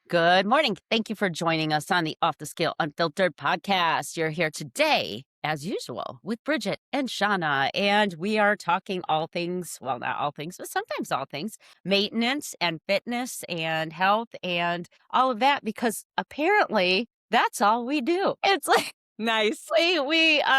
Good morning. Thank you for joining us on the Off the Scale Unfiltered podcast. You're here today, as usual, with Bridget and Shauna, and we are talking all things, well, not all things, but sometimes all things, maintenance and fitness and health and all of that, because apparently that's all we do. It's like Nice. yeah,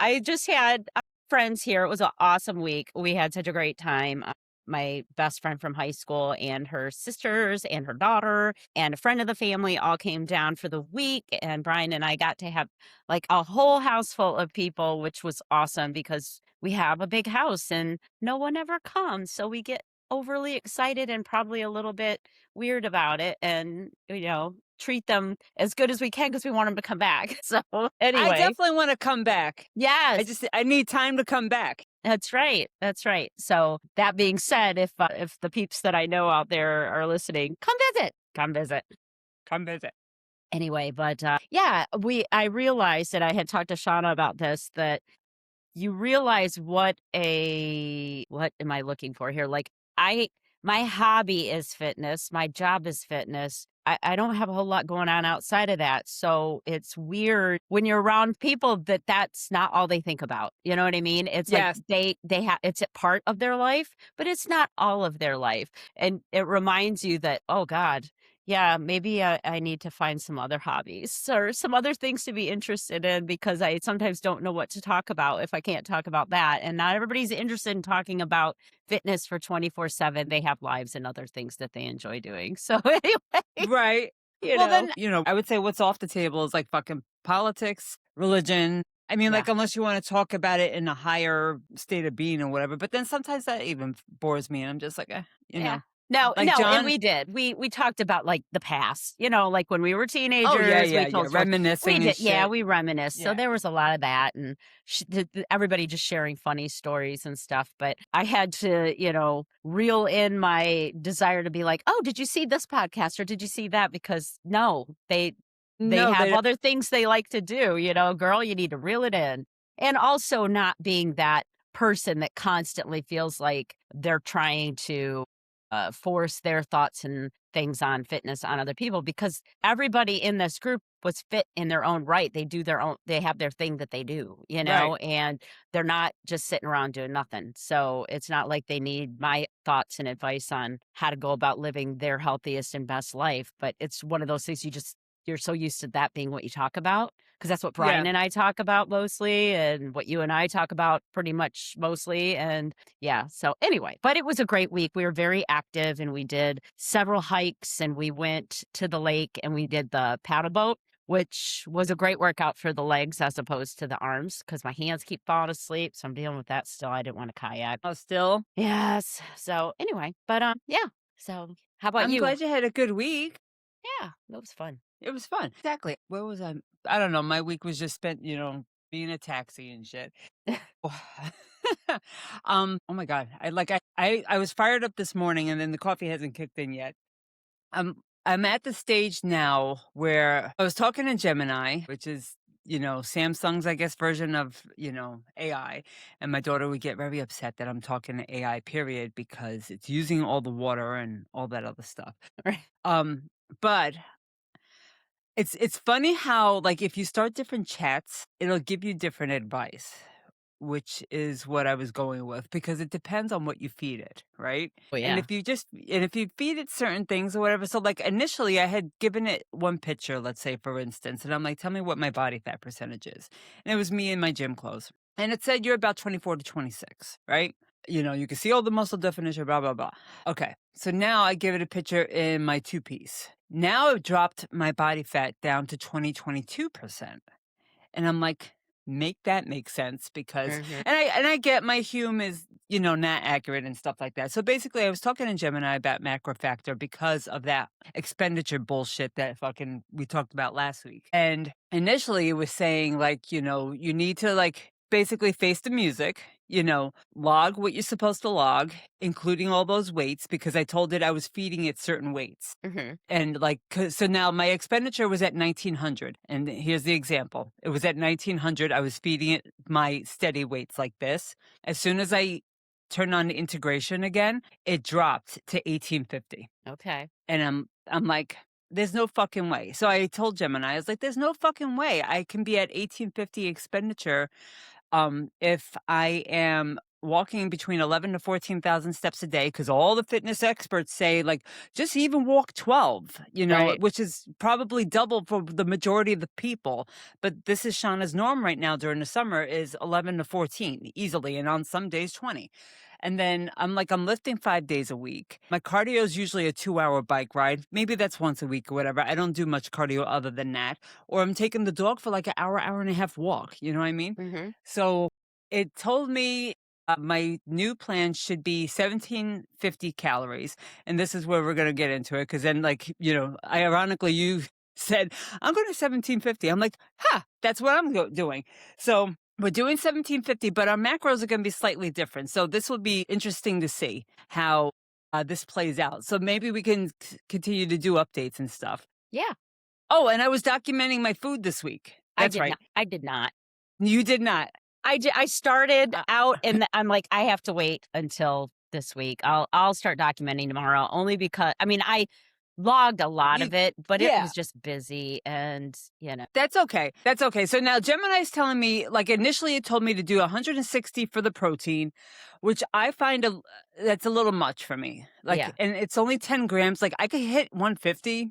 I just had friends here. It was an awesome week. We had such a great time. My best friend from high school and her sisters and her daughter and a friend of the family all came down for the week. And Brian and I got to have like a whole house full of people, which was awesome because we have a big house and no one ever comes. So we get overly excited and probably a little bit weird about it and, treat them as good as we can because we want them to come back. So I anyway, definitely want to come back. yes. I need time to come back. That's right. That's right. So that being said, if the peeps that I know out there are listening, come visit. Come visit. Come visit. Anyway, but yeah, I realized that I had talked to Shauna about this that you realize what am I looking for here? Like my hobby is fitness, my job is fitness. I don't have a whole lot going on outside of that. So it's weird when you're around people that's not all they think about. You know what I mean? It's like Yes. they have it's a part of their life, but it's not all of their life. And it reminds you that, oh God, yeah, maybe I need to find some other hobbies or some other things to be interested in because I sometimes don't know what to talk about if I can't talk about that. And not everybody's interested in talking about fitness for 24/7. They have lives and other things that they enjoy doing. So anyway, Right. you Well, know. then, I would say what's off the table is like fucking politics, religion. I mean, Yeah. like, unless you want to talk about it in a higher state of being or whatever. But then sometimes that even bores me. And I'm just like, Yeah. No, like no, and John. we did. We talked about, like, the past, like, when we were Oh, yeah, teenagers, we yeah, yeah. told stories. We Reminiscing and did, yeah, shit. we reminisced, so Yeah. there was a lot of that, and everybody just sharing funny stories and stuff, but I had to, reel in my desire to be like, "Oh, did you see this podcast, or did you see that?" Because, no, they No, have they other things they like to do, "Girl, you need to reel it in." And also not being that person that constantly feels like they're trying to force their thoughts and things on fitness on other people because everybody in this group was fit in their own right. They have their thing that they do, right. and they're not just sitting around doing nothing. So it's not like they need my thoughts and advice on how to go about living their healthiest and best life. But it's one of those things you're so used to that being what you talk about because that's what Yeah. Brian and I talk about mostly and what you and I talk about pretty much mostly. And yeah. So anyway, but it was a great week. We were very active and we did several hikes and we went to the lake and we did the paddle boat, which was a great workout for the legs as opposed to the arms because my hands keep falling asleep. So I'm dealing with that still. I didn't want to kayak. Oh, still. Yes. So anyway, but yeah. So how about I'm you? glad you had a good week. Yeah, that was fun. It was fun. Exactly. Where was I? I don't know. My week was just spent, being a taxi and shit. Oh my God. I was fired up this morning and then the coffee hasn't kicked in yet. I'm at the stage now where I was talking to Gemini, which is, Samsung's, I guess, version of, AI. And my daughter would get very upset that I'm talking to AI, period, because it's using all the water and all that other stuff. Right. But it's funny how, like, if you start different chats, it'll give you different advice, which is what I was going with, because it depends on what you feed it, right? Oh And yeah. if you feed it certain things or whatever, so like initially I had given it one picture, let's say for instance, and I'm like, tell me what my body fat percentage is. And it was me in my gym clothes. And it said you're about 24 to 26, right? You can see all the muscle definition, blah, blah, blah. Okay. So now I give it a picture in my two piece. Now I've dropped my body fat down to 22%. And I'm like, make that make sense because Mhm. and I get my Hume is, not accurate and stuff like that. So basically I was talking to Gemini about macro factor because of that expenditure bullshit that fucking we talked about last week. And initially it was saying like, you need to like basically face the music, log what you're supposed to log, including all those weights, because I told it I was feeding it certain weights. Mhm. And like, so now my expenditure was at 1900. And here's the example. It was at 1900. I was feeding it my steady weights like this. As soon as I turned on the integration again, it dropped to 1850. Okay. And I'm like, "There's no fucking way." So I told Gemini, I was like, "There's no fucking way I can be at 1850 expenditure if I am walking between 11 to 14,000 steps a day, because all the fitness experts say, like, just even walk 12, Right. which is probably double for the majority of the people. But this is Shauna's norm right now during the summer is 11 to 14 easily, and on some days 20. And then I'm like, I'm lifting 5 days a week. My cardio is usually a 2 hour bike ride. Maybe that's once a week or whatever. I don't do much cardio other than that. Or I'm taking the dog for like an hour, hour and a half walk. You know what I mean? Mhm. So it told me my new plan should be 1750 calories. And this is where we're going to get into it. Cause then, like, ironically, you said, I'm going to 1750. I'm like, that's what I'm doing. So we're doing 1750, but our macros are going to be slightly different. So this will be interesting to see how this plays out. So maybe we can continue to do updates and stuff. Yeah. Oh, and I was documenting my food this week. That's right. I did not. You did not. I started Uh, out and I'm like, I have to wait until this week. I'll start documenting tomorrow only because I mean, I logged a lot you, of it, but it yeah. was just busy and, That's okay. That's okay. So now Gemini's telling me, like initially it told me to do 160 for the protein, which I find that's a little much for me. Like, yeah, and it's only 10 grams. Like I could hit 150,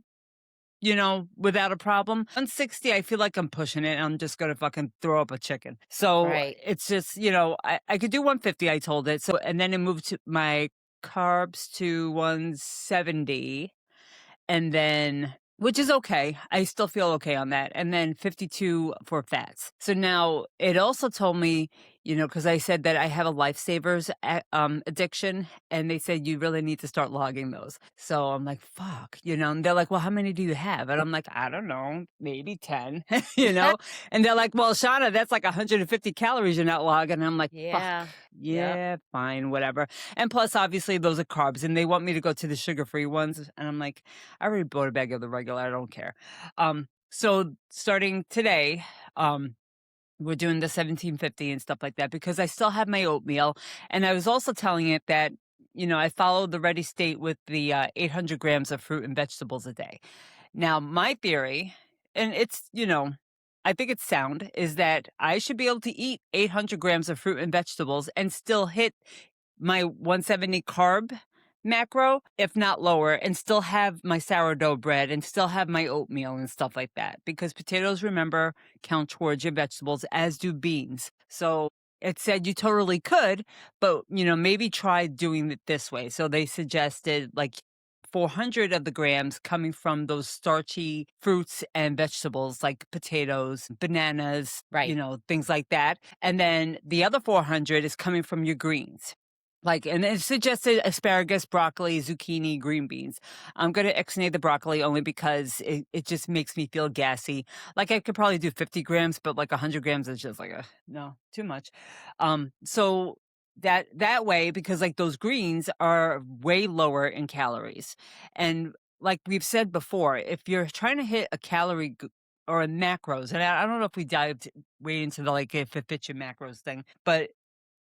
without a problem. 160, I feel like I'm pushing it. I'm just going to fucking throw up a chicken. So right. it's just, I could do 150, I told it. So, and then it moved to my carbs to 170. And then which is okay. I still feel okay on that. And then 52 for fats. So now it also told me, because I said that I have a lifesavers addiction, and they said you really need to start logging those. So I'm like, fuck, and they're like, well, how many do you have? And I'm like, I don't know, maybe 10, you know? And they're like, well, Shauna, that's like 150 calories you're not logging. And I'm like, fuck, Yeah. Yep. yeah, fine, whatever. And plus, obviously, those are carbs, and they want me to go to the sugar-free ones. And I'm like, I already bought a bag of the regular. I don't care. So starting today, we're doing the 1750 and stuff like that because I still have my oatmeal. And I was also telling it that, I follow the ready state with the 800 grams of fruit and vegetables a day. Now, my theory, and it's, I think it's sound, is that I should be able to eat 800 grams of fruit and vegetables and still hit my 170 carb macro, if not lower, and still have my sourdough bread and still have my oatmeal and stuff like that. Because potatoes, remember, count towards your vegetables, as do beans. So it said you totally could, but maybe try doing it this way. So they suggested like 400 of the grams coming from those starchy fruits and vegetables like potatoes, bananas, Right. things like that. And then the other 400 is coming from your greens. Like, and it suggested asparagus, broccoli, zucchini, green beans. I'm going to ixnay the broccoli only because it just makes me feel gassy. Like I could probably do 50 grams, but like 100 grams is just like, no, too much. So that way, because like those greens are way lower in calories. And like we've said before, if you're trying to hit a calorie or a macros, and I don't know if we dived way into the like if it fits your macros thing, but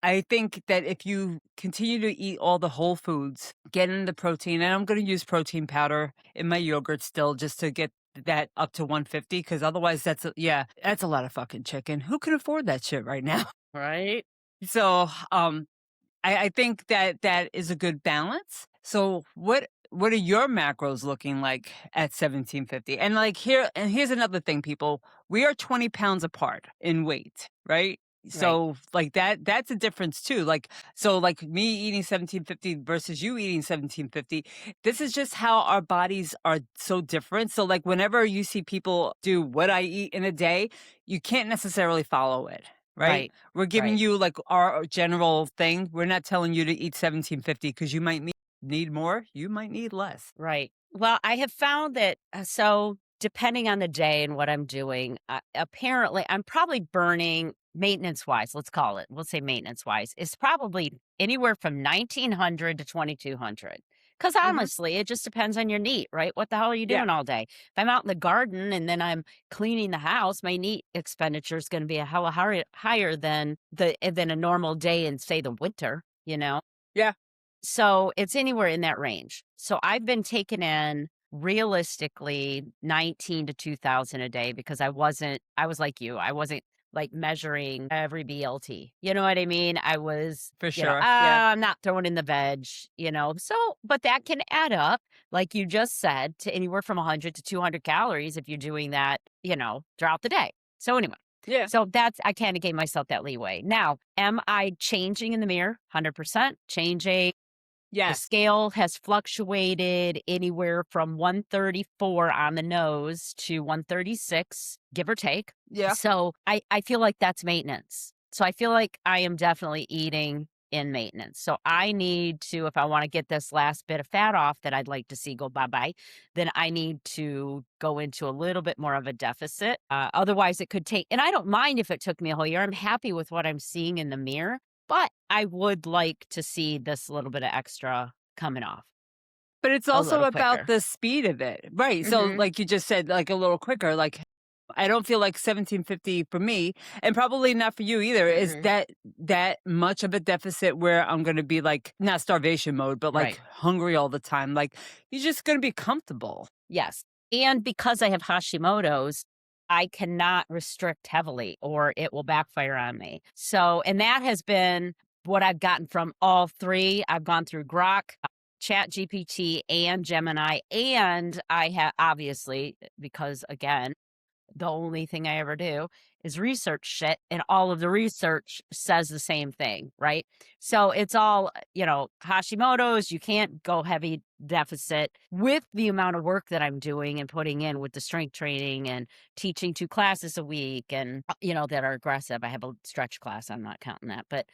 I think that if you continue to eat all the whole foods, get in the protein, and I'm going to use protein powder in my yogurt still just to get that up to 150, because otherwise that's a lot of fucking chicken. Who can afford that shit right now? Right. So, I think that that is a good balance. So what are your macros looking like at 1750? And like here's another thing, people. We are 20 pounds apart in weight, right? Right. So like that's a difference too. Like so like me eating 1750 versus you eating 1750. This is just how our bodies are so different. So like whenever you see people do what I eat in a day, you can't necessarily follow it. Right? Right. We're giving Right. you like our general thing. We're not telling you to eat 1750 because you might need more, you might need less. Right. Well, I have found that so depending on the day and what I'm doing, apparently I'm probably burning maintenance wise, let's call it, we'll say maintenance wise, is probably anywhere from 1900 to 2200. Because Mhm. honestly, it just depends on your neat, right? What the hell are you Yeah. doing all day? If I'm out in the garden and then I'm cleaning the house, my neat expenditure is going to be a hella higher than a normal day in, say, the winter. you know? Yeah, So it's anywhere in that range. So I've been taking in realistically 19 to 2000 a day because I was like you. I wasn't like measuring every BLT. You know what I mean? I was, for sure. Yeah, I'm not throwing in the veg, you know. So, but that can add up, like you just said, to anywhere from 100 to 200 calories if you're doing that, throughout the day. So anyway, yeah, so that's I kind of gave myself that leeway. Now, am I changing in the mirror? 100% changing. The yes. scale has fluctuated anywhere from 134 on the nose to 136, give or take. Yeah. So I feel like that's maintenance. So I feel like I am definitely eating in maintenance. So I need to, if I want to get this last bit of fat off that I'd like to see go bye bye, then I need to go into a little bit more of a deficit. Otherwise, it could take, and I don't mind if it took me a whole year. I'm happy with what I'm seeing in the mirror, but I would like to see this little bit of extra coming off But it's a also little about quicker. the speed of it. Right. So Mhm. like you just said, like a little quicker, like I don't feel like 1750 for me, and probably not for you either, is Mm-mm. that much of a deficit where I'm gonna be like not starvation mode, but like Right. hungry all the time. Like you're just gonna be comfortable. Yes. And because I have Hashimoto's, I cannot restrict heavily or it will backfire on me. So, and that has been what I've gotten from all three. I've gone through Grok, Chat GPT, and Gemini. And I have obviously, because again, the only thing I ever do is research shit, and all of the research says the same thing, right? So it's all, Hashimoto's, you can't go heavy deficit with the amount of work that I'm doing and putting in with the strength training and teaching 2 classes a week and, that are aggressive. I have a stretch class, I'm not counting that, but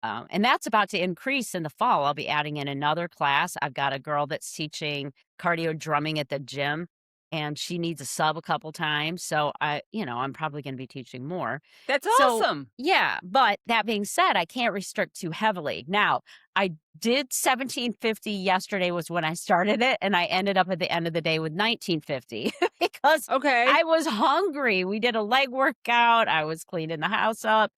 and that's about to increase in the fall. I'll be adding in another class. I've got a girl that's teaching cardio drumming at the gym, and she needs a sub a couple times. So I'm probably going to be teaching more. That's So awesome. yeah, but that being said, I can't restrict too heavily. Now, I did 1750 yesterday was when I started it, and I ended up at the end of the day with 1950 because Okay. I was hungry. We did a leg workout. I was cleaning the house up.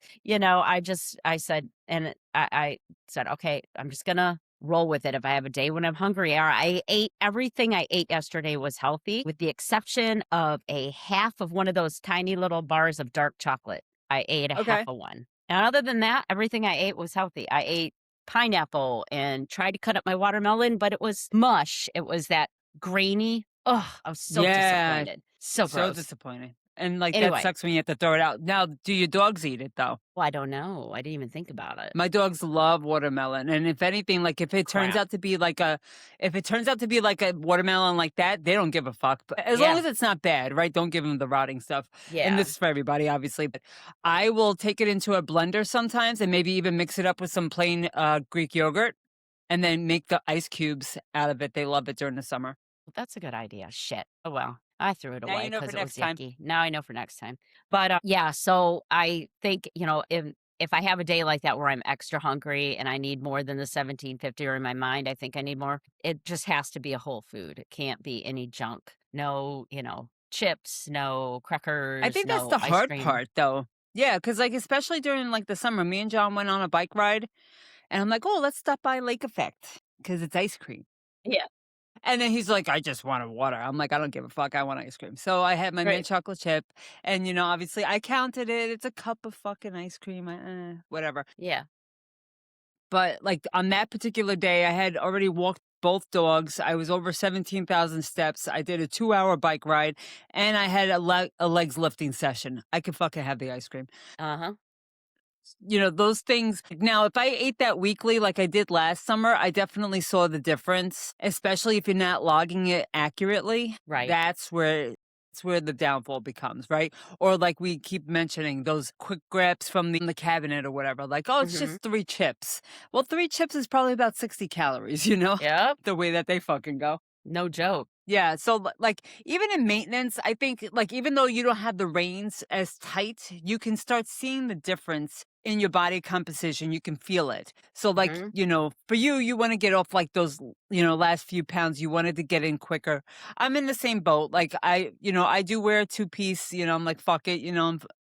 I said, and I said, okay, I'm just gonna roll with it. If I have a day when I'm hungry, or I ate everything I ate yesterday was healthy, with the exception of a half of one of those tiny little bars of dark chocolate. I ate a half Okay. of one. And other than that, everything I ate was healthy. I ate pineapple and tried to cut up my watermelon, but it was mush. It was that grainy. Ugh, I was so Yeah. disappointed. So So gross. disappointing. And like that Anyway, sucks when you have to throw it out. Now, do your dogs eat it though? well, I don't know. I didn't even think about it. My dogs love watermelon, and if anything, like, Crap. if it turns out to be like a watermelon like that, they don't give a fuck, but as long Yeah. as it's not bad, right? Don't give them the rotting stuff, and Yeah. this is for everybody, obviously, but I will take it into a blender sometimes and maybe even mix it up with some plain, Greek yogurt and then make the ice cubes out of it. They love it during the summer. That's a good idea. Shit. Oh, well. I threw it Now away you know for because it was next time. yucky. Now I know for next time. But, yeah, so I think, if I have a day like that where I'm extra hungry and I need more than the 1750, or in my mind, I think I need more, it just has to be a whole food. It can't be any junk. No, chips, no I crackers, think that's no the ice hard cream. part, though. Yeah, because like, especially during, like, the summer, me and John went on a bike ride, and I'm like, "Oh, let's stop by Lake Effect because it's ice cream." Yeah. And then he's like, "I just wanted water." I'm like, "I don't give a fuck. I want ice cream." So I had my mint Right. chocolate chip, and obviously I counted it. It's a cup of fucking ice cream. Whatever. Yeah. But like on that particular day, I had already walked both dogs. I was over 17,000 steps. I did a 2-hour bike ride, and I had a legs lifting session. I could fucking have the ice cream. Uh-huh. Those things. Now, if I ate that weekly like I did last summer, I definitely saw the difference, especially if you're not logging it accurately. Right. That's where the downfall becomes, right? Or like we keep mentioning those quick grabs from the cabinet or whatever, like, oh, it's Mhm. just 3 chips. Well, 3 chips is probably about 60 calories, Yep. the way that they fucking go. No joke. Yeah, so like even in maintenance, I think like even though you don't have the reins as tight, you can start seeing the difference in your body composition. You can feel it. So like, Mhm. for you, you want to get off like those, last few pounds. You wanted to get in quicker. I'm in the same boat. Like I do wear a 2 piece, I'm like, fuck it,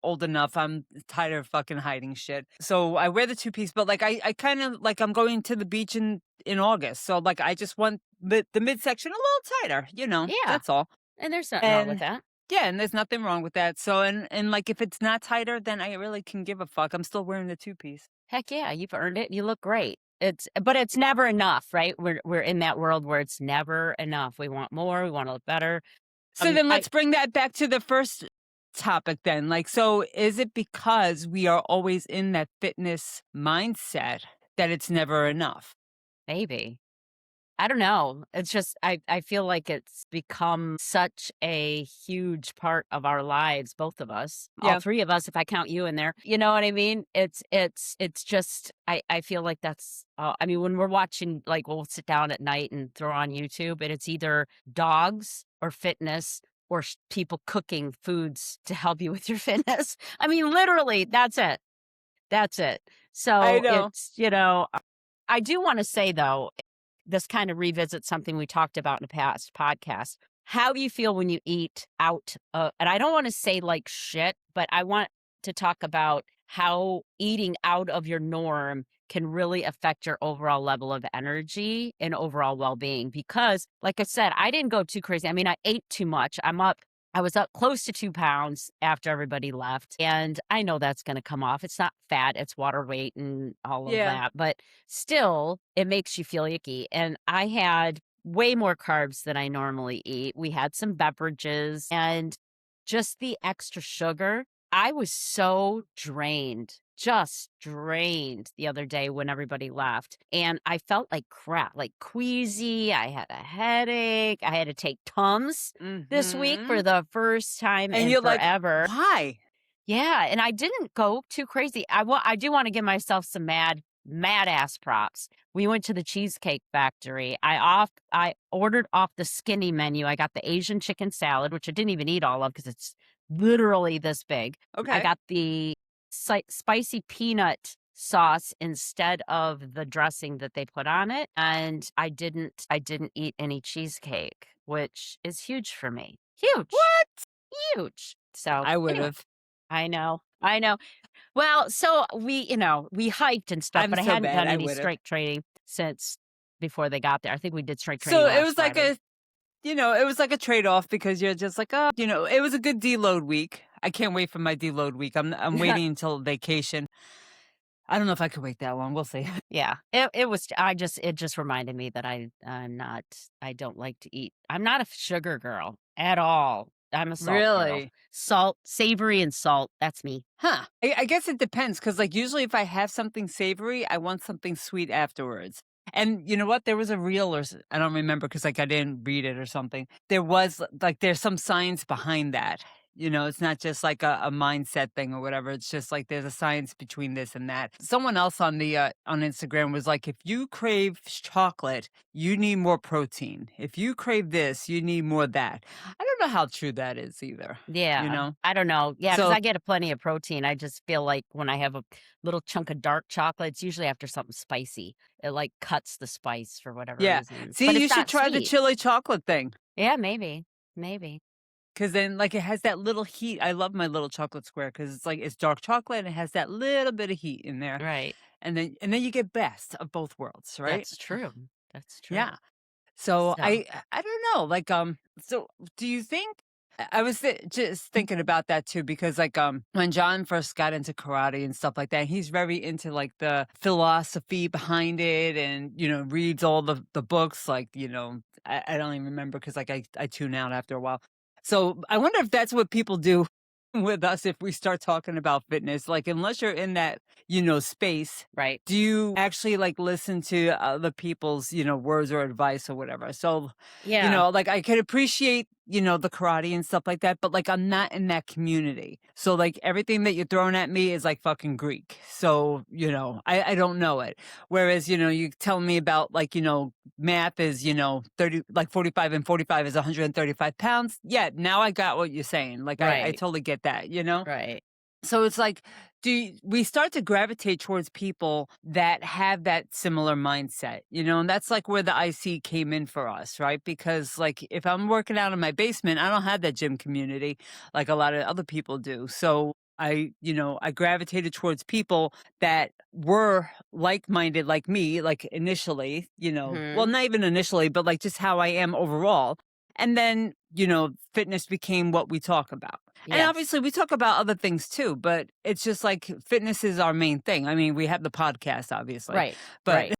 old enough. I'm tired of fucking hiding shit. So I wear the two-piece, but, like, I kinda like, I'm going to the beach in August, so, like, I just want the midsection a little tighter, Yeah, that's all. and there's nothing wrong with And that. yeah, and there's nothing wrong with that. So and, like, if it's not tighter, then I really can give a fuck. I'm still wearing the two-piece. Heck yeah, you've earned it, you look great. But it's never enough, right? We're in that world where it's never enough. We want more, we wanna look better. So then I let's bring that back to the first topic then. Like, so is it because we are always in that fitness mindset that it's never enough? maybe. I don't know. It's just I feel like it's become such a huge part of our lives, both of us, all Yeah. 3 of us, if I count you in there. You know what I mean? It's just I feel like that's, I mean, when we're watching, like, we'll sit down at night and throw on YouTube, and it's either dogs or fitness or people cooking foods to help you with your fitness. I mean, literally, that's it. That's it. I So know. it's, I do want to say though, this kind of revisits something we talked about in a past podcast. How do you feel when you eat out? And I don't want to say like shit, but I want to talk about how eating out of your norm can really affect your overall level of energy and overall well being. Because, like I said, I didn't go too crazy. I mean, I ate too much. I was up close to 2 pounds after everybody left. And I know that's going to come off. It's not fat, it's water weight and all of Yeah. that. But still, it makes you feel icky. And I had way more carbs than I normally eat. We had some beverages and just the extra sugar. I was so drained, just drained the other day when everybody left. And I felt like crap, like queasy. I had a headache. I had to take Tums this week for Mhm. the first time And in you're like, forever. "Why?" Yeah, and I didn't go too crazy. I do wanna give myself some mad ass props. We went to the Cheesecake Factory. I ordered off the skinny menu. I got the Asian chicken salad, which I didn't even eat all of because it's literally this big. I Okay. got the spicy peanut sauce instead of the dressing that they put on it, and I didn't eat any cheesecake, which is huge for me. Huge, What? huge. So, I anyway. would've. I know, I know. Well, so we hiked and stuff, I'm but I so hadn't bad, done I any would've. strength training since before they got there. I think we did strength training So it last was like Friday. it was like a trade-off because you're just like, "Oh," it was a good deload week. I can't wait for my deload week. I'm waiting until vacation. I don't know if I could wait that long. We'll see. Yeah, it just reminded me that I don't like to eat. I'm not a sugar girl at all. I'm a salt girl. Really? Salt, savory and salt, that's me. Huh. I guess it depends because, like, usually if I have something savory, I want something sweet afterwards. And you know what? There was a reel I don't remember because, like, I didn't read it or something. There was, like, there's some science behind that. It's not just like a mindset thing or whatever. It's just like there's a science between this and that. Someone else on Instagram was like, if you crave chocolate, you need more protein. If you crave this, you need more that. I don't know how true that is either. You Yeah, know? I don't know. Yeah, because So I get a plenty of protein. I just feel like when I have a little chunk of dark chocolate, it's usually after something spicy. It, like, cuts the spice for whatever yeah. reason, but See, you it's should not try the sweet. chili chocolate thing, Yeah, maybe, maybe. cause then, like, it has that little heat. I love my little chocolate square, cause it's like it's dark chocolate and it has that little bit of heat in there, Right. and then you get best of both worlds, right? That's true. That's true. Yeah. So So I don't know, like, so do you think I was just thinking about that too because, like, when John first got into karate and stuff like that, he's very into, like, the philosophy behind it and, reads all the books, like, I don't even remember because, like, I tune out after a while. So I wonder if that's what people do with us if we start talking about fitness, like, unless you're in that, space, right. do you actually, like, listen to other people's, words or advice or whatever? So, Yeah. like, I could appreciate, the karate and stuff like that, but, like, I'm not in that community. So, like, everything that you're throwing at me is, like, fucking Greek. So, I don't know it. Whereas, you tell me about, like, math is, 30, like, 45 and 45 is 135 pounds. Yeah, now I got what you're saying. Like, I Right. totally get that. Right. So it's like, we start to gravitate towards people that have that similar mindset, and that's like where the IC came in for us, right? Because, like, if I'm working out in my basement, I don't have that gym community like a lot of other people do. So I gravitated towards people that were like-minded like me, like initially, well, Mhm. not even initially, but like just how I am overall. And then, fitness became what we talk about. And Yes. obviously we talk about other things too, but it's just like fitness is our main thing. I mean, we have the podcast, obviously, Right. but Right.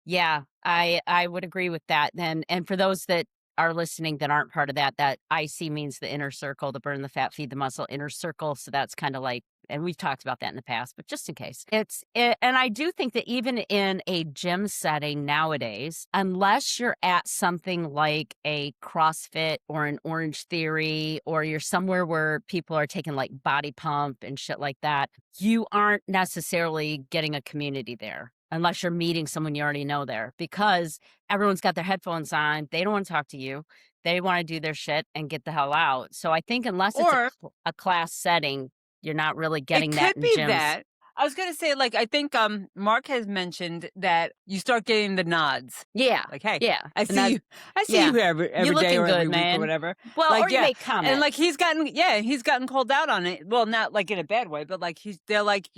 Yeah, I would agree with that. And for those that are listening that aren't part of that, that IC means the inner circle, the burn the fat, feed the muscle inner circle. So that's kind of like, and we've talked about that in the past, but just in case, and I do think that even in a gym setting nowadays, unless you're at something like a CrossFit or an Orange Theory, or you're somewhere where people are taking like body pump and shit like that, you aren't necessarily getting a community there unless you're meeting someone you already know there, because everyone's got their headphones on. They don't want to talk to you. They want to do their shit and get the hell out. So I think unless it's or a class setting, you're not really it getting that could in be gyms. that. I was gonna say, like, I think Mark has mentioned that you start getting the nods. Yeah. Like, hey, Yeah. I And see that, you I see yeah. you every You every day looking or every good, week or man. whatever. Well, or Like, you yeah. make And like comments. he's gotten called out on it. Well, not like in a bad way, but like they're like,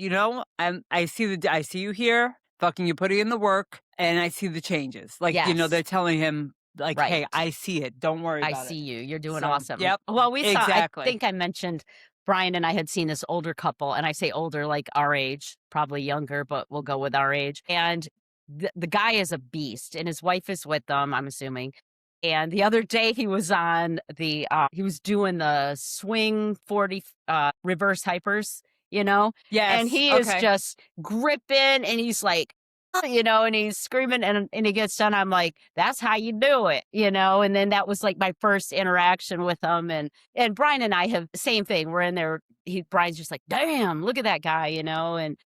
I see you here, fucking you putting in the work, and I see the changes. Like, Yes. they're telling him like, hey, Right. I see it. Don't worry I about see it. you. You're doing So awesome. yep, Well, I exactly. think I mentioned Brian and I had seen this older couple, and I say older, like our age, probably younger, but we'll go with our age. And the guy is a beast, and his wife is with them, I'm assuming. And the other day he was on he was doing the swing 40 reverse hypers, and Yes. he is Okay. just gripping and he's like, and he's screaming and he gets done. I'm like, that's how you do it. And then that was like my first interaction with him. And Brian and I have same thing. We're in there. Brian's just like, damn, look at that guy. Yeah, And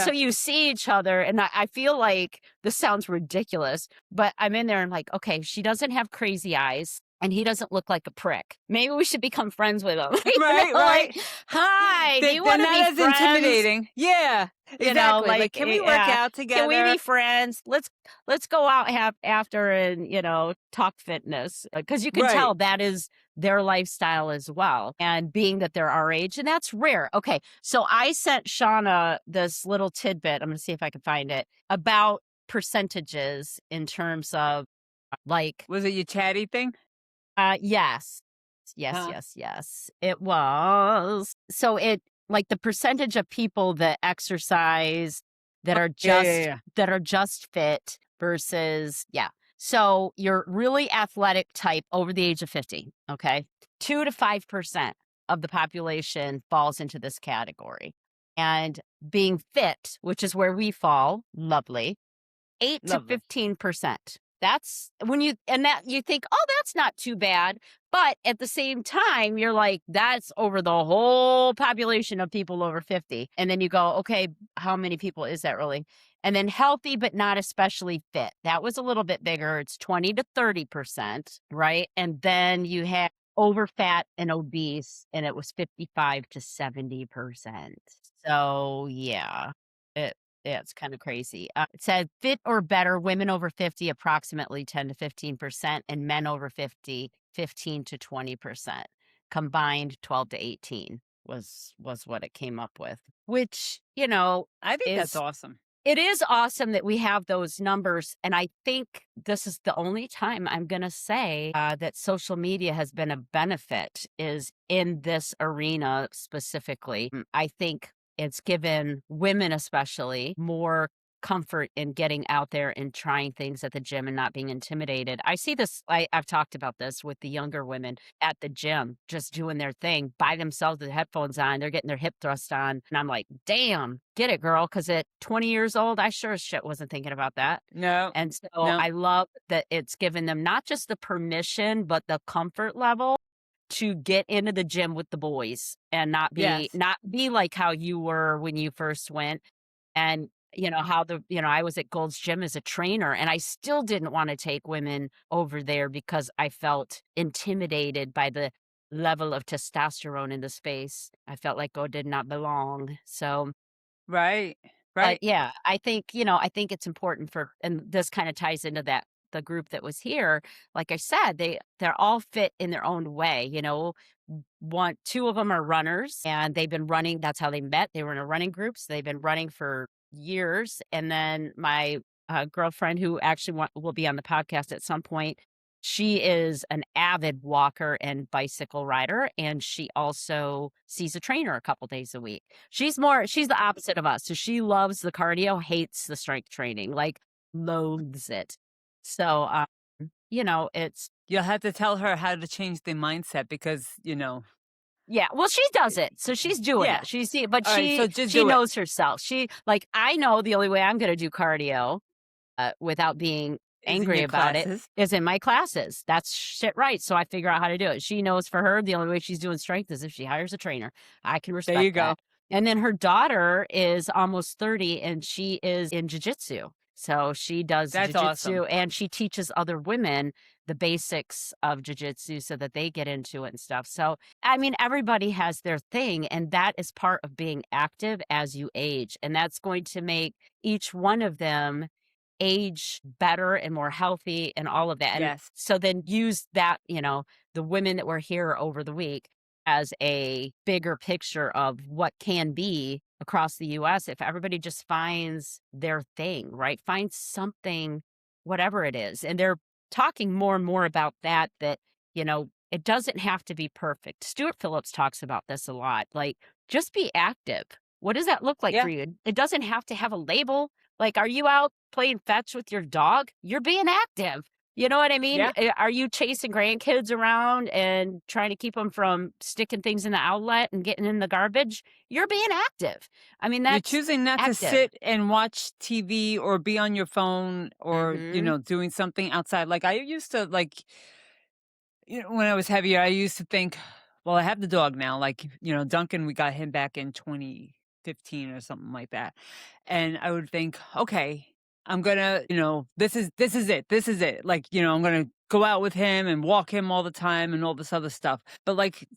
so yeah. you see each other, and I feel like this sounds ridiculous, but I'm in there and like, okay, she doesn't have crazy eyes. And he doesn't look like a prick. Maybe we should become friends with him. Right, Like, right. hi, do you They're want to be not as friends? intimidating. Yeah, exactly. Like, can we work Yeah, out "Can we together? be friends? Let's go out have after and, talk fitness," because you can Right. tell that is their lifestyle as well, and being that they're our age, and that's rare. Okay, so I sent Shauna this little tidbit, I'm gonna see if I can find it, about percentages in terms of, like, Was it your chatty thing? yes. Yes, Huh? yes, yes. It was. So like the percentage of people that exercise that are Yeah, yeah, just yeah. fit versus yeah. So you're really athletic type over the age of 50, okay? 2 to 5% of the population falls into this category. And being fit, which is where we fall, lovely, 8 to Lovely. 15%. That's when that you think, "Oh, that's not too bad." But at the same time, you're like, that's over the whole population of people over 50. And then you go, "Okay, how many people is that really?" And then healthy but not especially fit. That was a little bit bigger. It's 20 to 30%, right? And then you have over fat and obese, and it was 55 to 70%. So, yeah. It yeah, it's kinda crazy. It said fit or better, women over 50, approximately 10 to 15%, and men over 50, 15 to 20%. Combined 12 to 18 was what it came up with, which, I think that's is awesome. it is awesome that we have those numbers, and I think this is the only time I'm gonna say, that social media has been a benefit is in this arena specifically. I think it's given women especially more comfort in getting out there and trying things at the gym and not being intimidated. I see this I've talked about this with the younger women at the gym, just doing their thing by themselves with headphones on, they're getting their hip thrust on, and I'm like, "Damn, get it, girl," because at 20 years old, I sure as shit wasn't thinking about that. No, And so no. I love that it's given them not just the permission, but the comfort level to get into the gym with the boys and Yes. not be like how you were when you first went. And, how I was at Gold's Gym as a trainer, and I still didn't wanna take women over there because I felt intimidated by the level of testosterone in the space. I felt like I did not belong. So, Right. but Right. yeah, I think it's important and this kinda ties into that the group that was here, like I said, they're all fit in their own way, you know. One 2 of them are runners, and they've been running, that's how they met, they were in a running group, so they've been running for years, and then my, girlfriend who actually will be on the podcast at some point, she is an avid walker and bicycle rider, and she also sees a trainer a couple days a week. She's the opposite of us, so she loves the cardio, hates the strength training, like, loathes it. So, you know, it's You'll have to tell her how to change the mindset because, yeah, well, she does it, so she's doing yeah. it. But Alright, so just she do it. knows herself. I know the only way I'm gonna do cardio without being Is in angry your about it classes. is in my classes. That's shit right. So I figure out how to do it. She knows for her, the only way she's doing strength is if she hires a trainer. I can There respect you go. that. And then her daughter is almost 30 and she is in jujitsu. So she does That's awesome. jujitsu and she teaches other women the basics of jujitsu so that they get into it and stuff. So, I mean, everybody has their thing, and that is part of being active as you age. And that's going to make each one of them age better and more healthy and all of that. And Yes. so then use that, you know, the women that were here over the week as a bigger picture of what can be across the US if everybody just finds their thing, right? Find something, whatever it is. And they're talking more and more about that, you know, it doesn't have to be perfect. Stuart Phillips talks about this a lot. Like, just be active. What does that look like for Yeah, you? It doesn't have to have a label. Like, are you out playing fetch with your dog? You're being active. You know what I mean? yeah. Are you chasing grandkids around and trying to keep them from sticking things in the outlet and getting in the garbage? You're being active. I mean, You're that's choosing not to active. sit and watch TV or be on your phone or, Mhm. doing something outside. Like, I used to, like, when I was heavier, I used to think, well, I have the dog now. Like, Duncan, we got him back in 2015 or something like that. And I would think, okay, I'm gonna, this is it. This is it. Like, I'm gonna go out with him and walk him all the time and all this other stuff. But like,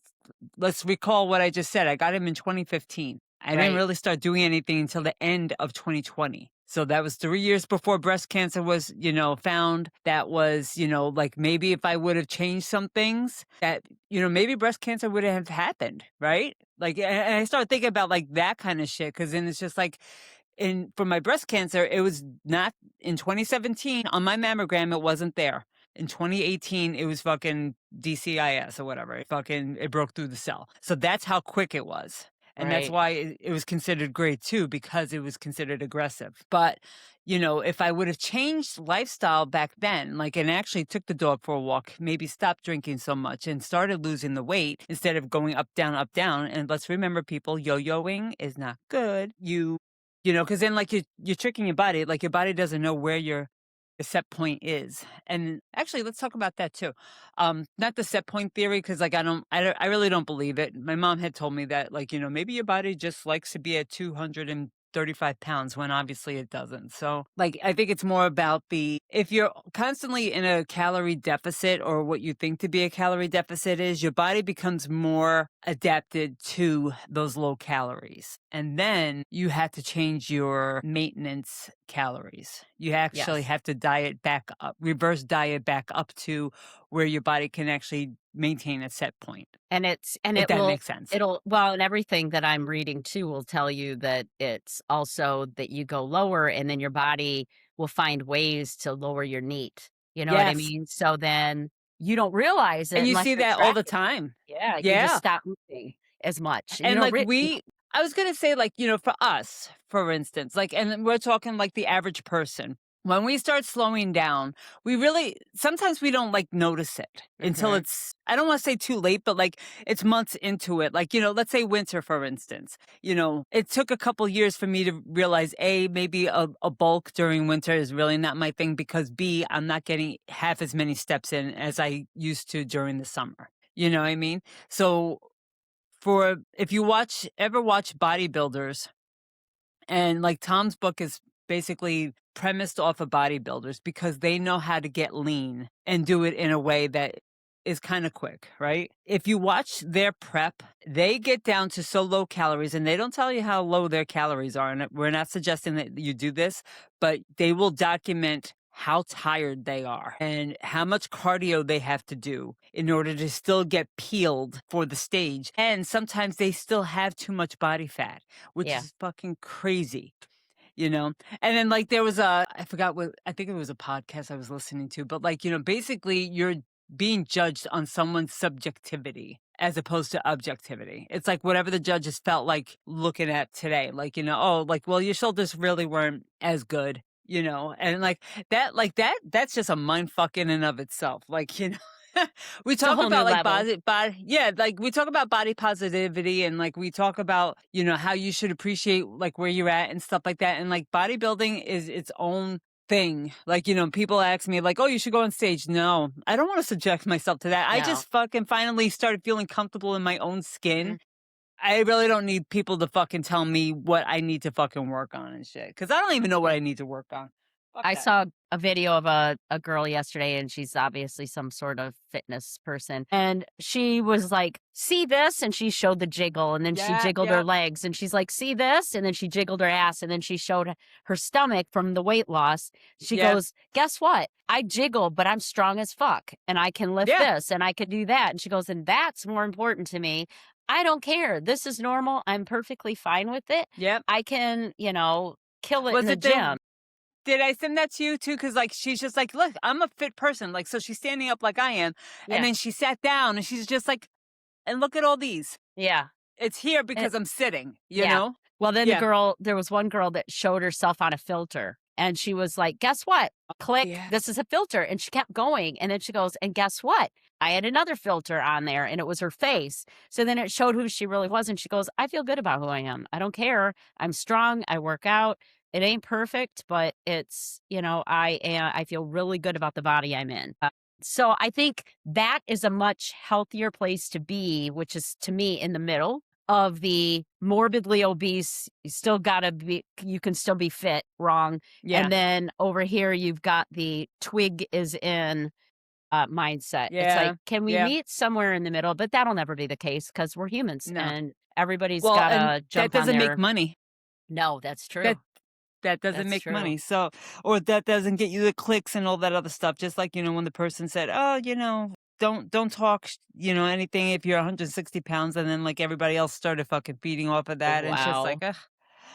let's recall what I just said. I got him in 2015. I didn't Right. really start doing anything until the end of 2020. So that was 3 years before breast cancer was, found. That was, like maybe if I would have changed some things that, maybe breast cancer would have happened, right? Like, and I started thinking about like that kind of shit. Cause then it's just like, for my breast cancer, it was not in 2017 on my mammogram, it wasn't there. In 2018, it was fucking DCIS or whatever. It broke through the cell. So that's how quick it was. And that's Right. why it was considered grade 2 because it was considered aggressive. But, if I would have changed lifestyle back then, like, and actually took the dog for a walk, maybe stopped drinking so much and started losing the weight instead of going up, down. And let's remember, people, yo-yoing is not good. Because then like you're tricking your body, like your body doesn't know where your set point is. And actually, let's talk about that too. Not the set point theory, because like I really don't believe it. My mom had told me that, like, maybe your body just likes to be at 235 pounds when obviously it doesn't. So like I think it's more about if you're constantly in a calorie deficit, or what you think to be a calorie deficit is, your body becomes more adapted to those low calories. And then you have to change your maintenance calories. You actually Yes. have to diet back up, reverse diet back up to where your body can actually maintain a set point, And if that makes sense. and everything that I'm reading too will tell you that it's also that you go lower and then your body will find ways to lower your NEAT. You know what I Yes. mean? So then you don't realize it And you unless see you're that all the tracking. time. Yeah, you just Yeah. stop moving as much. And you And know, like I was gonna say, like, for us, for instance, like, and then we're talking like the average person. When we start slowing down, we really sometimes we don't like notice it until Mhm. it's, I don't want to say too late, but like it's months into it. Like, let's say winter, for instance. It took a couple years for me to realize, A, maybe a bulk during winter is really not my thing, because B, I'm not getting half as many steps in as I used to during the summer. You know what I mean? So for if you ever watch bodybuilders, and like Tom's book is basically premised off of bodybuilders because they know how to get lean and do it in a way that is kind of quick, right? If you watch their prep, they get down to so low calories, and they don't tell you how low their calories are. And we're not suggesting that you do this, but they will document how tired they are and how much cardio they have to do in order to still get peeled for the stage. And sometimes they still have too much body fat, which Yeah. is fucking crazy. You know? And then, like, there was a I forgot what I think it was a podcast I was listening to, but, like, basically, you're being judged on someone's subjectivity as opposed to objectivity. It's like whatever the judges felt like looking at today, like, "Oh, like, well, your shoulders really weren't as good," And, that's just a mind fuck in and of itself, like, we It's a talk whole about new like level. body yeah, like we talk about body positivity and like we talk about, how you should appreciate like where you're at and stuff like that. And like bodybuilding is its own thing. Like, people ask me like, "Oh, you should go on stage." No, I don't want to subject myself to that. I No. just fucking finally started feeling comfortable in my own skin. Mhm. I really don't need people to fucking tell me what I need to fucking work on and shit. Cause I don't even know what Yeah. I need to work on. Fuck I that. saw a video of a girl yesterday, and she's obviously some sort of fitness person, and she was like, "See this?" And she showed the jiggle, and then she Yeah, jiggled her yeah, legs, and she's like, "See this?" And then she jiggled her ass, and then she showed her stomach from the weight loss. She yeah, goes, "Guess what? I jiggle, but I'm strong as fuck, and I can lift yeah, this, and I can do that." And she goes, "And that's more important to me. I don't care. This is normal. I'm perfectly fine with it. yeah. I can, kill it in Was the it the gym." Did I send that to you too? Cause like, she's just like, "Look, I'm a fit person." Like, so she's standing up like I am, and Yeah. then she sat down and she's just like, "And look at all these. Yeah. It's here And because I'm sitting," you yeah. know? Well, then Yeah. there was one girl that showed herself on a filter, and she was like, "Guess what? Click, Yeah. this is a filter." And she kept going, and then she goes, "And guess what? I had another filter on there, and it was her face." So then it showed who she really was, and she goes, "I feel good about who I am. I don't care. I'm strong. I work out. It ain't perfect, but it's, I feel really good about the body I'm in." So I think that is a much healthier place to be, which is to me in the middle of the morbidly obese. You can still be fit, wrong. Yeah. And then over here, you've got the twig is in mindset. It's like, Yeah. can we Yeah. meet somewhere in the middle? But that'll never be the case because we're humans No. and everybody's Well, got and to that jump on doesn't make their. money. No, that's That true. that doesn't That's make true. money. So, or that doesn't get you the clicks and all that other stuff. Just like, when the person said, "Oh, don't talk, anything if you're 160 pounds," and then like everybody else started fucking feeding off of Oh, that. And it's just like, wow.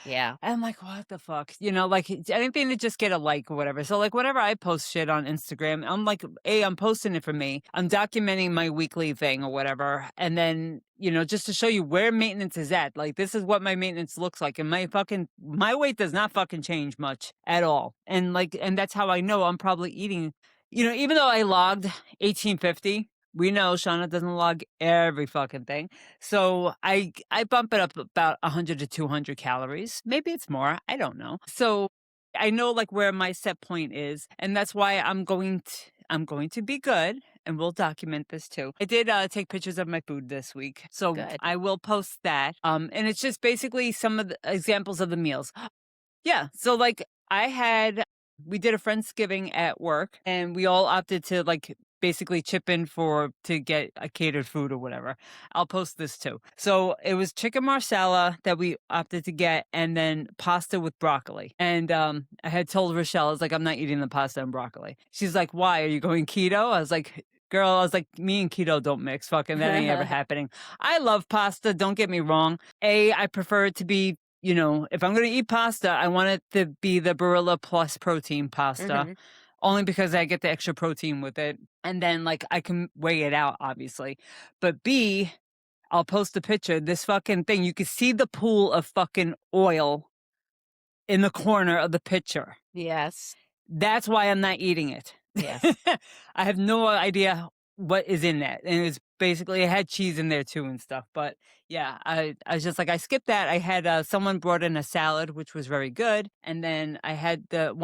Yeah. I'm like, "What the fuck?" Like, anything to just get a like or whatever. So, like, whenever I post shit on Instagram, I'm like, I'm posting it for me. I'm documenting my weekly thing or whatever. And then, just to show you where maintenance is at. Like, this is what my maintenance looks like. And my weight does not fucking change much at all. And like, and that's how I know I'm probably eating, even though I logged 1850. We know Shauna doesn't log every fucking thing. So I bump it up about 100 to 200 calories. Maybe it's more. I don't know. So I know like where my set point is, and that's why I'm going to be good, and we'll document this too. I did take pictures of my food this week, so Good. I will post that. And it's just basically some of the examples of the meals. Yeah. So like we did a Friendsgiving at work and we all opted to like basically chip in to get a catered food or whatever. I'll post this too. So it was chicken marsala that we opted to get and then pasta with broccoli. And I had told Rochelle, I was like, "I'm not eating the pasta and broccoli." She's like, "Why? Are you going keto?" I was like, "Girl," I was like, "Me and keto don't mix. Fucking that ain't ever happening." I love pasta, don't get me wrong. I prefer it to be, if I'm going to eat pasta, I want it to be the Barilla Plus protein pasta, Hmm. only because I get the extra protein with it. And then, like, I can weigh it out, obviously. But B, I'll post a picture. This fucking thing, you can see the pool of fucking oil in the corner of the picture. Yes. That's why I'm not eating it. Yes. I have no idea what is in that. And it's basically, it had cheese in there too and stuff. But yeah, I was just like, I skipped that. I had someone brought in a salad, which was very good. And then I had a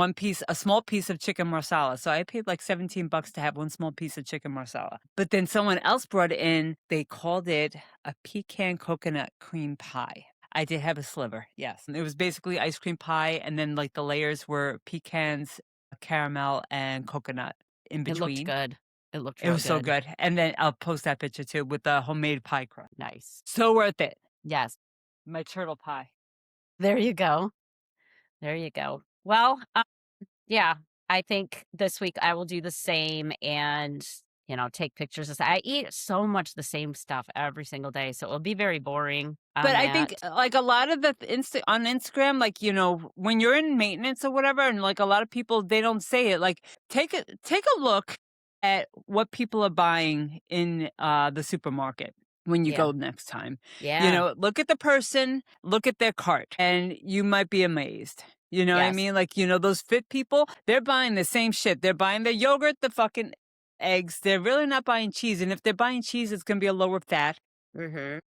small piece of chicken marsala. So I paid like $17 to have one small piece of chicken marsala. But then someone else brought in, they called it a pecan coconut cream pie. I did have a sliver, yes. And it was basically ice cream pie, and then like the layers were pecans, caramel, and coconut in It looked between. good. It looked It real was so good. good. And then I'll post that picture too with the homemade pie crust. Nice. So worth it. Yes. My turtle pie. There you go. There you go. Well, yeah. I think this week I will do the same and, take pictures I eat so much the same stuff every single day, so it'll be very boring But on I that. think, like, a lot of the on Instagram, like, when you're in maintenance or whatever, and, like, a lot of people, they don't say it, like, take a look at what people are buying in, the supermarket when you Yeah. go next time. Yeah. Look at the person, look at their cart, and you might be amazed. You know what I Yes. mean? Like, those fit people, they're buying the same shit. They're buying the yogurt, the fucking eggs. They're really not buying cheese, and if they're buying cheese, it's gonna be a lower fat. Mhm.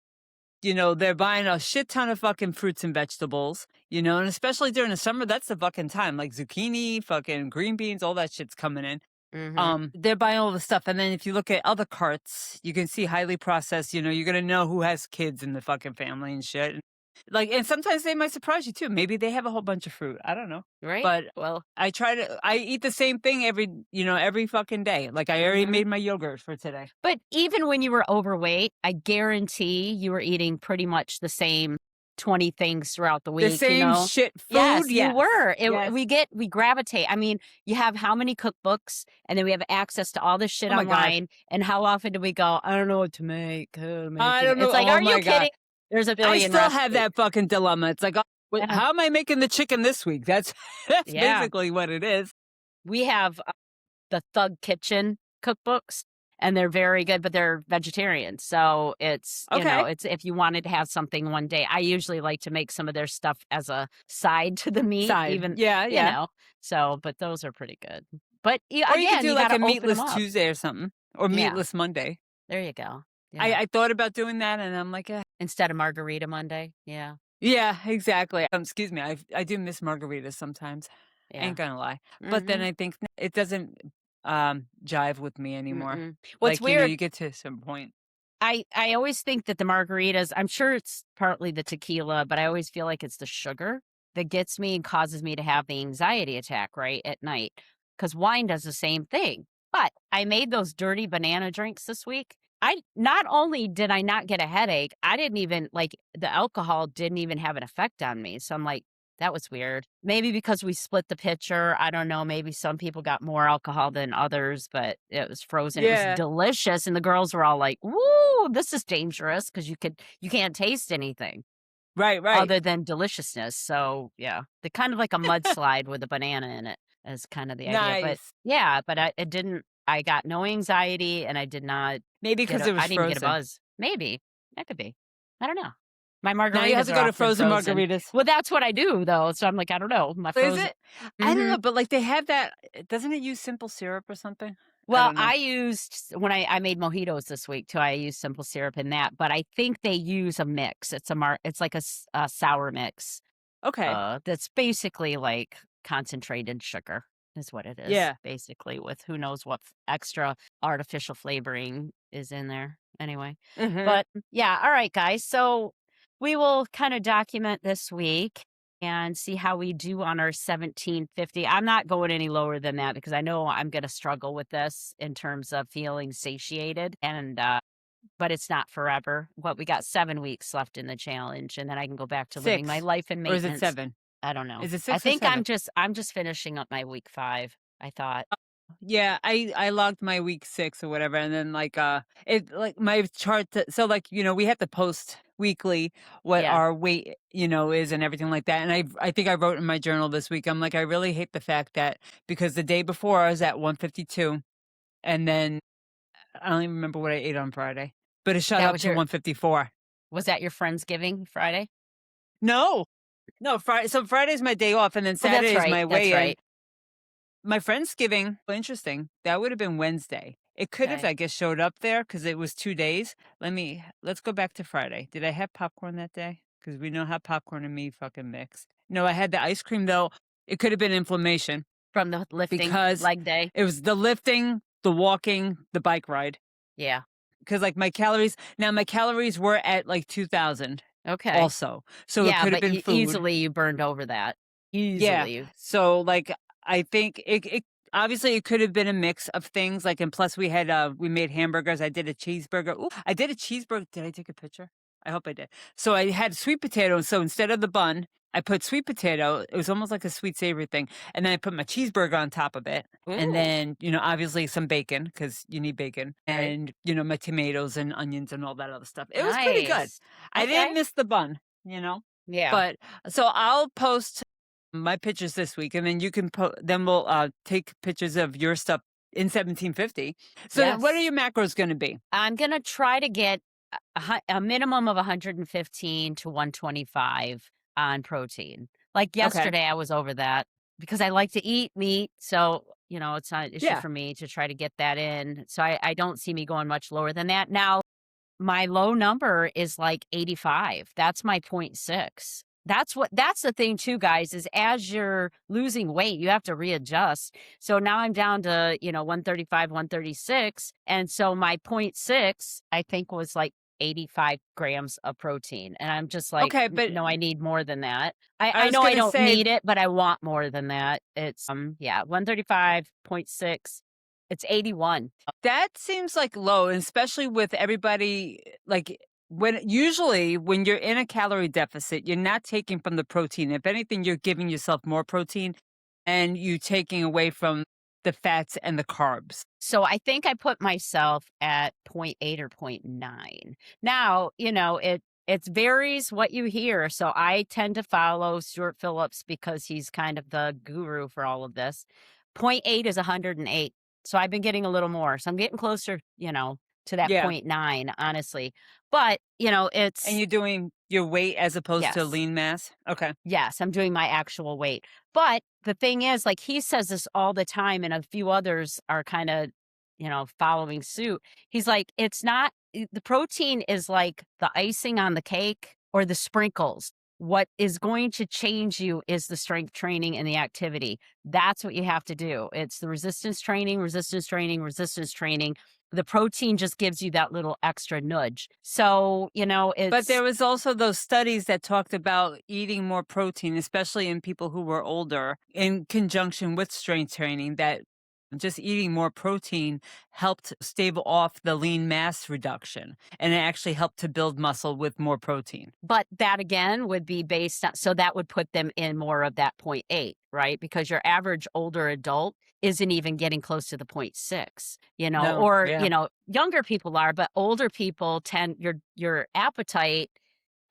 They're buying a shit ton of fucking fruits and vegetables, and especially during the summer, that's the fucking time. Like zucchini, fucking green beans, all that shit's coming in. Mhm. They're buying all the stuff. And then if you look at other carts, you can see highly processed, you're gonna know who has kids in the fucking family and shit. Like, and sometimes they might surprise you too. Maybe they have a whole bunch of fruit. I don't know. Right? But Well, I eat the same thing every fucking day. Like I already mhm. made my yogurt for today. But even when you were overweight, I guarantee you were eating pretty much the same 20 things throughout the The week, you same know? shit food, Yes, you yes. were. Yes. We gravitate. I mean, you have how many cookbooks, and then we have access to all this shit Oh my God. online, and how often do we go, "I don't know what to make, I making it." don't know. It's like, Oh "Are you my God. kidding?" There's a I billion still have recipes. that fucking dilemma. It's like, oh, Yeah. how am I making the chicken this week? That's that's Yeah. basically what it is. We have the Thug Kitchen cookbooks, and they're very good, but they're vegetarian. So Okay. it's if you wanted to have something one day, I usually like to make some of their stuff as a side to the meat, Side. even, Yeah, you yeah. know. So, but those are pretty good. But Or you could again, do you like got a to open them meatless up. Tuesday or something. Or Yeah, meatless Monday. there you go. I, Yeah, I thought about doing that and I'm like, instead of Margarita Monday. Yeah, yeah, exactly. Excuse me. I do miss margaritas sometimes. I yeah. ain't gonna lie. But then Hmm. I think it doesn't jive with me anymore. Mm-mm. What's Like, weird, you get to some point. I always think that the margaritas, I'm sure it's partly the tequila, but I always feel like it's the sugar that gets me and causes me to have the anxiety attack, right, at night. Because wine does the same thing. But I made those dirty banana drinks this week. I not only did I not get a headache, I didn't even like the alcohol didn't even have an effect on me. So I'm like, that was weird. Maybe because we split the pitcher. I don't know. Maybe some people got more alcohol than others, but it was frozen. It was Yeah. delicious. And the girls were all like, "Woo, this is dangerous," because you can't taste anything Right, right. other than deliciousness. So yeah, the kind of like a mudslide with a banana in it is kind of the idea. But Nice. yeah, but it didn't. I got no anxiety, and I did not Maybe get because a. it I was didn't even get a frozen. buzz. Maybe that could be. I don't know. My Now you have margaritas to are go to often frozen frozen. margaritas. Well, that's what I do though. So I'm like, I don't know. My Is frozen. it? I don't Hmm. know, but, like, they have that doesn't it use simple syrup or something? I Well, don't know. I used when I made mojitos this week too. I used simple syrup in that, but I think they use a mix. It's like a sour mix. Okay. That's basically like concentrated sugar is what it is, Yeah. basically, with who knows what extra artificial flavoring is in there. Anyway, Mhm. but yeah, all right, guys. So we will kind of document this week and see how we do on our 1750. I'm not going any lower than that because I know I'm going to struggle with this in terms of feeling satiated and but it's not forever. What we got 7 weeks left in the challenge, and then I can go back to living my 6. life in Or is it maintenance. 7? I don't know. Is it I 6 or think 7? I'm just finishing up my week 5, I thought. Yeah, I logged my week 6 or whatever, and then, like, it like, my chart so, like, we have to post weekly what Yeah, our weight, is and everything like that, and I think I wrote in my journal this week, I'm like, "I really hate the fact that" because the day before I was at 152, and then I don't even remember what I ate on Friday, but it shot that up was to 154. was that your Friendsgiving Friday? No. No, Friday. So Friday's my day off, and then Oh, Saturday is my that's weigh-in. right. My Friendsgiving well, interesting, that would have been Wednesday. It could have, Okay. I guess, showed up there because it was 2 days. Let's go back to Friday. Did I have popcorn that day? Because we know how popcorn and me fucking mix. No, I had the ice cream, though. It could have been inflammation From the lifting because leg day? it was the lifting, the walking, the bike ride. Yeah. Because, like, my calories were at, like, 2,000 Okay. also, so it Yeah, could have but been food. easily you burned over that. Yeah. Easily. So, like, I think it obviously it could have been a mix of things, like, and plus we made hamburgers. I did a cheeseburger. Ooh, I did a cheeseburger. Did I take a picture? I hope I did. So I had sweet potato, so instead of the bun, I put sweet potato. It was almost like a sweet savory thing, and then I put my cheeseburger on top of it, and Ooh, then, obviously some bacon because you need bacon, right. and, my tomatoes and onions and all that other stuff. It was pretty good. Nice. I didn't Okay. miss the bun. Yeah. But so I'll post my pictures this week, and then you can then we'll, take pictures of your stuff in 1750. So what are Yes. your macros gonna be? I'm gonna try to get a minimum of 115 to 125 on protein. Like Okay. yesterday, I was over that because I like to eat meat, so, it's not an issue Yeah. for me to try to get that in. So I don't see me going much lower than that. Now my low number is like 85. That's my point 0.6. That's the thing too, guys, is as you're losing weight, you have to readjust. So now I'm down to, 135, 136. And so my point 0.6, I think was like 85 grams of protein. And I'm just like, Okay, but No, I need more than that. I, I I was know I gonna don't say need it, but I want more than that. It's yeah, 135.6. It's 81. that seems like low, and especially with everybody like when you're in a calorie deficit, you're not taking from the protein. If anything, you're giving yourself more protein and you taking away from the fats and the carbs. So I think I put myself at point 0.8 or point 0.9. Now, it varies what you hear. So I tend to follow Stuart Phillips because he's kind of the guru for all of this. Point 0.8 is 108. So I've been getting a little more. So I'm getting closer, to that Yeah. point 0.9, honestly. But, And it's you're doing your weight as opposed to yes. lean mass? Okay. Yes, I'm doing my actual weight. But the thing is, like, he says this all the time, and a few others are kind of, following suit. He's like, it's not, the protein is like the icing on the cake or the sprinkles. What is going to change you is the strength training and the activity. That's what you have to do. It's the resistance training, resistance training, resistance training. The protein just gives you that little extra nudge. So, But it's there was also those studies that talked about eating more protein, especially in people who were older, in conjunction with strength training, that just eating more protein helped stave off the lean mass reduction. And it actually helped to build muscle with more protein. But that again would be based on, so that would put them in more of that point 0.8, right? Because your average older adult isn't even getting close to the point 0.6, No, or, yeah. younger people are, but older people tend your appetite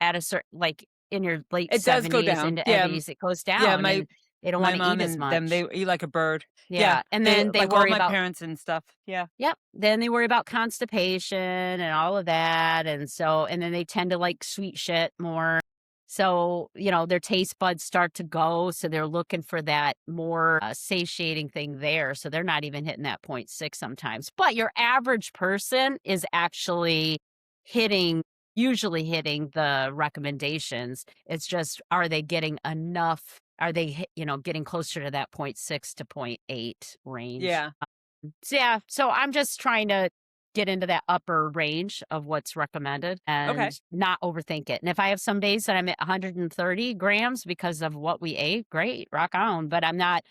at a certain, like, in your late It does go 70s down. into Yeah. 80s, it goes Yeah. down and they don't My want to mom eat as and them, they much. eat like a bird. Yeah. Yeah. And They then they like all worry my about parents and stuff. Yeah. Yep. Then they worry about constipation and all of that, and then they tend to like sweet shit more. So, their taste buds start to go, so they're looking for that more, satiating thing there, so they're not even hitting that point 0.6 sometimes. But your average person is actually hitting usually hitting the recommendations. It's just, are they getting enough? Are they getting closer to that point 0.6 to point 0.8 range? Yeah. So, yeah, so I'm just trying to get into that upper range of what's recommended and Okay. not overthink it. And if I have some days that I'm at 130 grams because of what we ate, great, rock on. But I'm not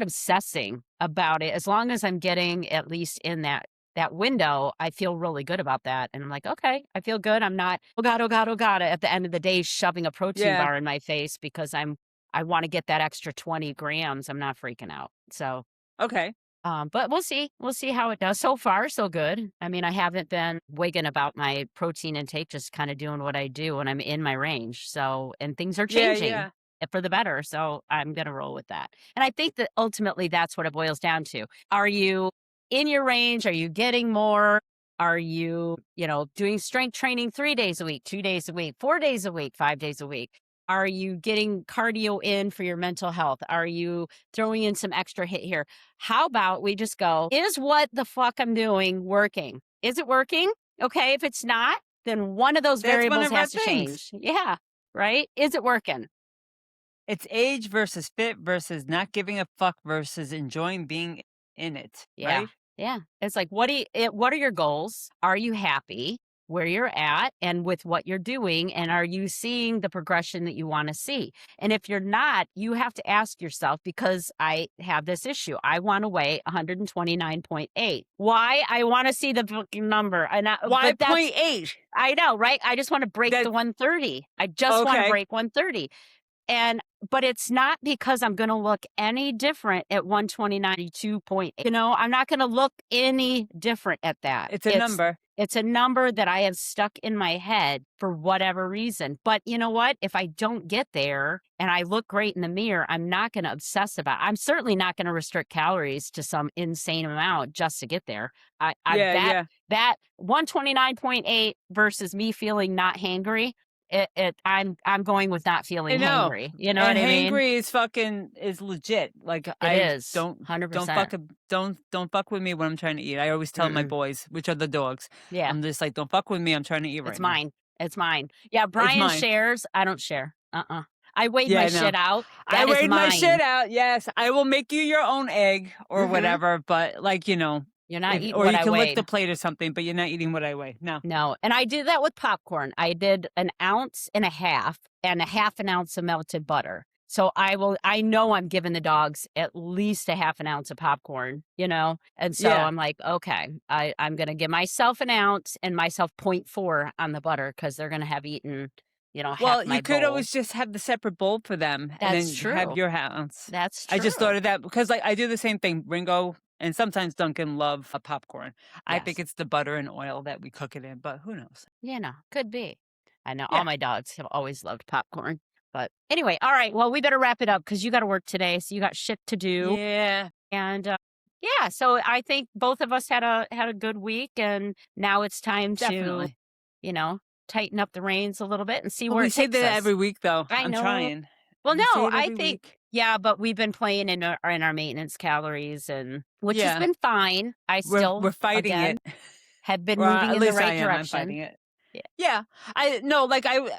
obsessing about it. As long as I'm getting at least in that window, I feel really good about that. And I'm like, okay, I feel good. I'm not, oh God, oh God, oh God, at the end of the day, shoving a protein Yeah. bar in my face because I want to get that extra 20 grams. I'm not freaking out. So Okay. but we'll see. We'll see how it does. So far, so good. I mean, I haven't been wigging about my protein intake, just kind of doing what I do when I'm in my range. So, and things are Yeah. changing Yeah. for the better. So I'm going to roll with that. And I think that ultimately that's what it boils down to. Are you in your range? Are you getting more? Are you, doing strength training 3 days a week, 2 days a week, 4 days a week, 5 days a week? Are you getting cardio in for your mental health? Are you throwing in some extra hit here? How about we just go, is what the fuck I'm doing working? Is it working? Okay. If it's not, then one of those That's one variables of our has to things. change. Yeah. Right. Is it working? It's age versus fit versus not giving a fuck versus enjoying being in it, Yeah. right? Yeah. It's like, what are your goals? Are you happy? where you're at and with what you're doing, and are you seeing the progression that you want to see? And if you're not, you have to ask yourself, because I have this issue. I want to weigh 129.8. Why? I want to see the fucking number. Why But that's, point 8? I know, right? I just want to break the That 130. I just want to okay. break 130. And but it's not because I'm gonna look any different at 129.2 point, I'm not gonna look any different at that. It's a number. It's a number that I have stuck in my head for whatever reason. But you know what? If I don't get there and I look great in the mirror, I'm not gonna obsess about it. I'm certainly not gonna restrict calories to some insane amount just to get there. I Yeah, yeah. that 129.8 versus me feeling not hangry, I'm going with not I feeling know. hangry, you know what And I mean? hangry is legit. Like It I is, don't 100%. don't fuck with me when I'm trying to eat. I always tell my Mm-mm. boys, which are the dogs, Yeah, I'm just like, don't fuck with me. I'm trying to eat it's right now. mine. It's mine. Yeah, It's Brian mine. shares, I don't share. I weighed my Yeah, no. shit out. I That is weighed my shit mine. out. Yes, I will make you your own egg or Mhm. whatever. But like You're not if eating or what you I can lick the weighed. plate or something, but you're not eating what I weigh. No. No, and I did that with popcorn. I did an ounce and a half an ounce of melted butter. So I know I'm giving the dogs at least a half an ounce of popcorn, And so Yeah. I'm like, okay, I'm gonna give myself an ounce and myself point 0.4 on the butter because they're gonna have eaten, half Well, my you could bowl. always just have the separate bowl for them and That's then have true. your ounce. That's I just true. thought of that because, like, I do the same thing. Ringo and sometimes Duncan love a popcorn. I think Yes. it's the butter and oil that we cook it in, but who knows? Could be. I know all Yeah. my dogs have always loved popcorn. But anyway, all right. Well, we better wrap it up because you got to work today. So you got shit to do. Yeah, And yeah, so I think both of us had a good week, and now it's time to, definitely. you know, tighten up the reins a little bit and see Well, where we it say takes that us. every week, though. I I'm know. trying. Well, We say no, it I every think week. yeah, but we've been playing in our maintenance calories, and which has Yeah, been fine. I we're still fighting again it. have been Well, moving at in the least I right am. I'm direction. fighting it. Yeah. Yeah. I no, like I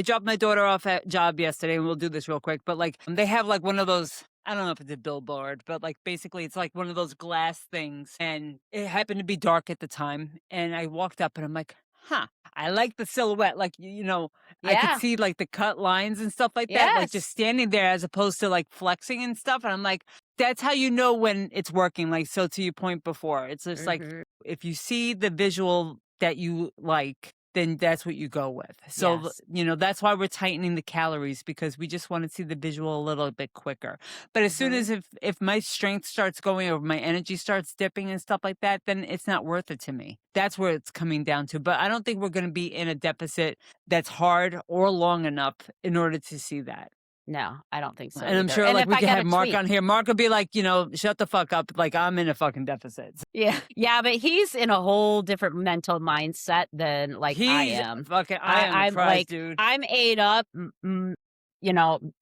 dropped my daughter off at job yesterday and we'll do this real quick, but like they have like one of those I don't know if it's a billboard, but like basically it's like one of those glass things and it happened to be dark at the time and I walked up and I'm like, "Huh, I like the silhouette." Like I could Yeah. see like the cut lines and stuff like that, like just Yes. standing there as opposed to like flexing and stuff and I'm like, that's how you know when it's working. Like so to your point before, it's just like Mhm. if you see the visual that you like, then that's what you go with. So, Yes. that's why we're tightening the calories because we just want to see the visual a little bit quicker. But as soon Mhm. as if my strength starts going or my energy starts dipping and stuff like that, then it's not worth it to me. That's where it's coming down to. But I don't think we're going to be in a deficit that's hard or long enough in order to see that. No, I don't think so And I'm either. sure And like if we I could got to have Mark tweak, on here. Mark would be like, shut the fuck up. Like I'm in a fucking deficit. yeah, yeah, but he's in a whole different mental mindset than like I He's am. fucking I am I'm surprised, like, dude. I'm ate up.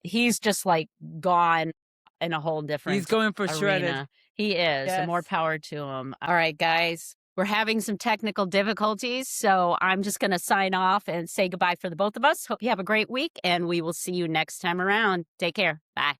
He's just like gone in a whole He's different going for shredded. arena. He is, and Yes. more power to him. All right, guys. We're having some technical difficulties, so I'm just going to sign off and say goodbye for the both of us. Hope you have a great week, and we will see you next time around. Take care. Bye.